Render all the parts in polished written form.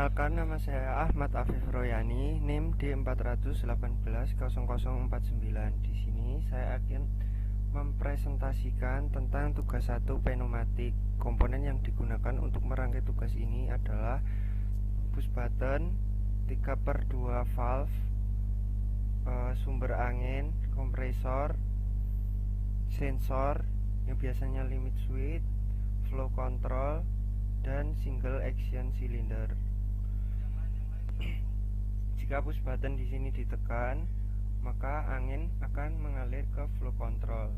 Perkenalkan, nama saya Ahmad Afif Royani, NIM D4180049. Di sini saya akan mempresentasikan tentang tugas 1 pneumatik. Komponen yang digunakan untuk merangkai tugas ini adalah push button, 3/2 valve, sumber angin, kompresor, sensor yang biasanya limit switch, flow control, dan single action cylinder. Jika push button di sini ditekan, maka angin akan mengalir ke flow control.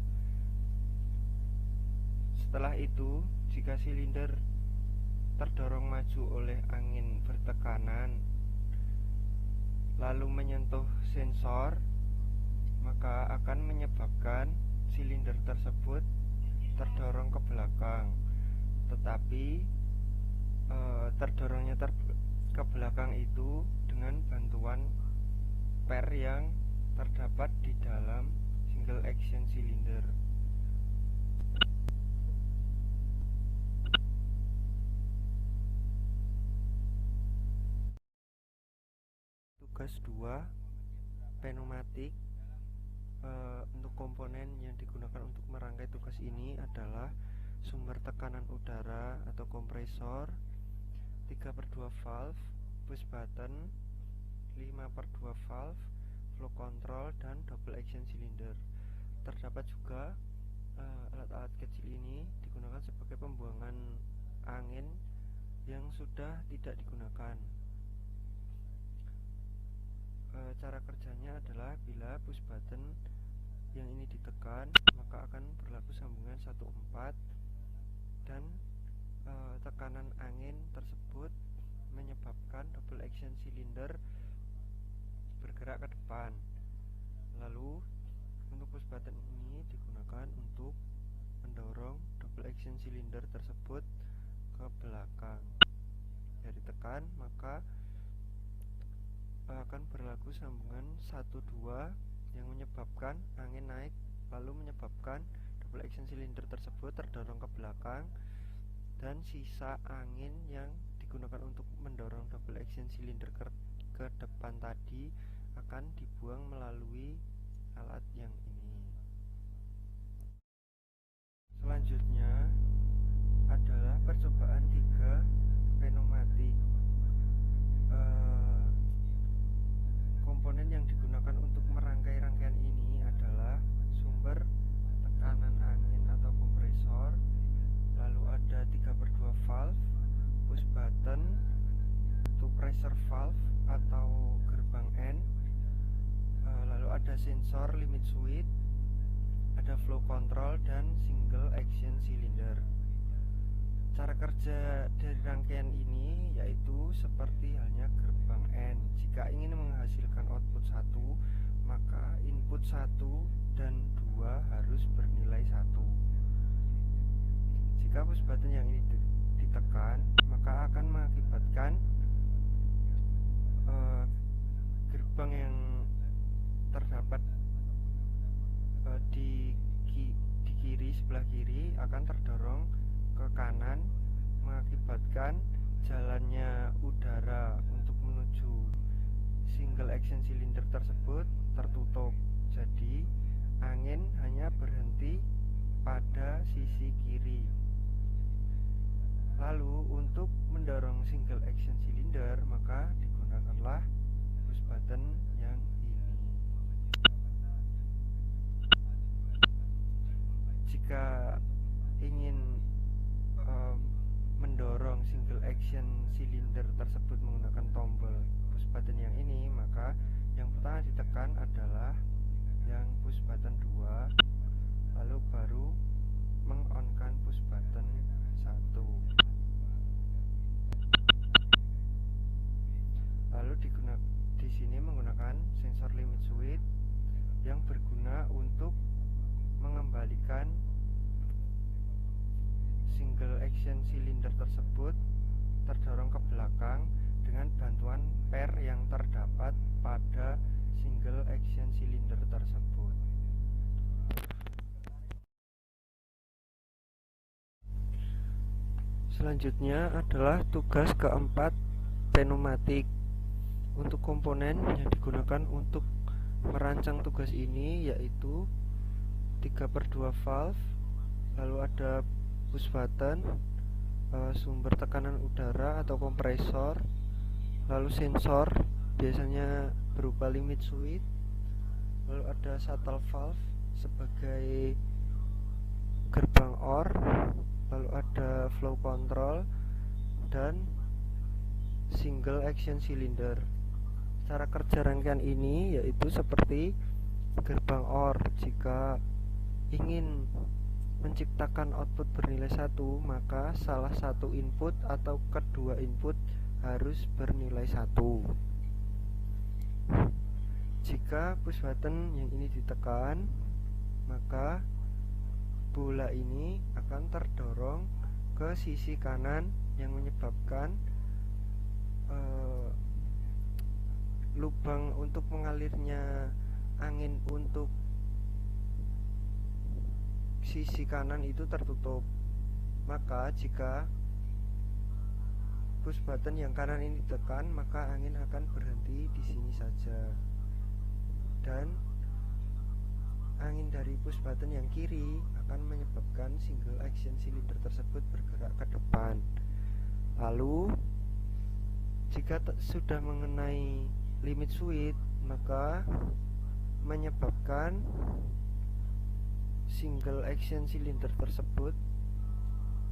Setelah itu, jika silinder terdorong maju oleh angin bertekanan lalu menyentuh sensor, maka akan menyebabkan silinder tersebut terdorong ke belakang. Tetapi terdorongnya ke belakang itu dengan bantuan per yang terdapat di dalam single action cylinder. Tugas 2 pneumatik. Untuk komponen yang digunakan untuk merangkai tugas ini adalah sumber tekanan udara atau kompresor, 3/2 valve, push button, 5/2 valve, flow control, dan double action cylinder. Terdapat juga alat-alat kecil ini digunakan sebagai pembuangan angin yang sudah tidak digunakan. Cara kerjanya adalah bila push button yang ini ditekan, maka akan berlaku sambungan 1/4 dan tekanan angin tersebut menyebabkan double action cylinder bergerak ke depan. Lalu untuk push button ini digunakan untuk mendorong double action cylinder tersebut ke belakang. Jika ditekan, maka akan berlaku sambungan 1-2 yang menyebabkan angin naik, lalu menyebabkan double action cylinder tersebut terdorong ke belakang, dan sisa angin yang digunakan untuk mendorong double action cylinder ke depan tadi akan dibuang melalui alat yang ini. Selanjutnya adalah percobaan 3 pneumatik. Komponen yang digunakan untuk merangkai rangkaian ini adalah sumber tekanan angin atau kompresor, lalu ada 3/2 valve, push button, two pressure valve atau gerbang N, lalu ada sensor limit switch, ada flow control, dan single action cylinder. Cara kerja dari rangkaian ini yaitu seperti halnya gerbang N. Jika ingin menghasilkan output 1, maka input 1 dan 2 harus bernilai 1. Jika push button yang ini ditekan, maka akan mengakibatkan gerbang yang terdapat di kiri, sebelah kiri akan terdorong ke kanan, mengakibatkan jalannya udara untuk menuju single action cylinder tersebut tertutup. Jadi angin hanya berhenti pada sisi kiri. Lalu untuk mendorong single action cylinder, maka digunakanlah push button yang ini. Jika ingin mendorong single action cylinder tersebut menggunakan tombol push button yang ini, maka yang pertama ditekan adalah yang push button 2, lalu baru meng-on-kan push button 1. Lalu di sini menggunakan sensor limit switch yang berguna untuk mengembalikan single action cylinder tersebut terdorong ke belakang dengan bantuan per yang terdapat pada single action cylinder tersebut. Selanjutnya adalah tugas keempat pneumatik. Untuk komponen yang digunakan untuk merancang tugas ini yaitu 3/2 valve, lalu ada push button, sumber tekanan udara atau kompresor, lalu sensor biasanya berupa limit switch, lalu ada shuttle valve sebagai gerbang OR, lalu ada flow control dan single action cylinder. Cara kerja rangkaian ini yaitu seperti gerbang OR. Jika ingin menciptakan output bernilai 1, maka salah satu input atau kedua input harus bernilai 1. Jika push button yang ini ditekan, maka bola ini akan terdorong ke sisi kanan yang menyebabkan lubang untuk mengalirnya angin untuk sisi kanan itu tertutup. Maka jika push button yang kanan ini ditekan, maka angin akan berhenti di sini saja, dan angin dari push button yang kiri akan menyebabkan single action cylinder tersebut bergerak ke depan. Lalu jika sudah mengenai limit switch, maka menyebabkan single action cylinder tersebut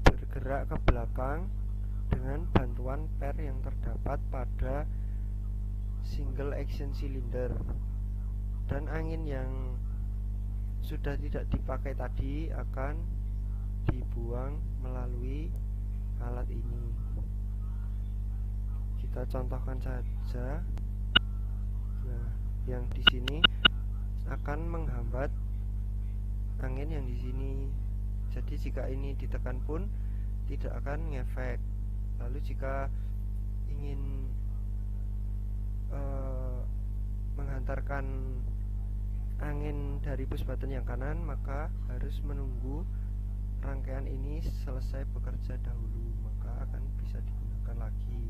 bergerak ke belakang dengan bantuan per yang terdapat pada single action cylinder, dan angin yang sudah tidak dipakai tadi akan dibuang melalui alat ini. Kita contohkan saja. Nah, yang di sini akan menghambat angin yang di sini. Jadi jika ini ditekan pun tidak akan ngefek. Lalu jika ingin menghantarkan angin dari push button yang kanan, maka harus menunggu rangkaian ini selesai bekerja dahulu, maka akan bisa digunakan lagi.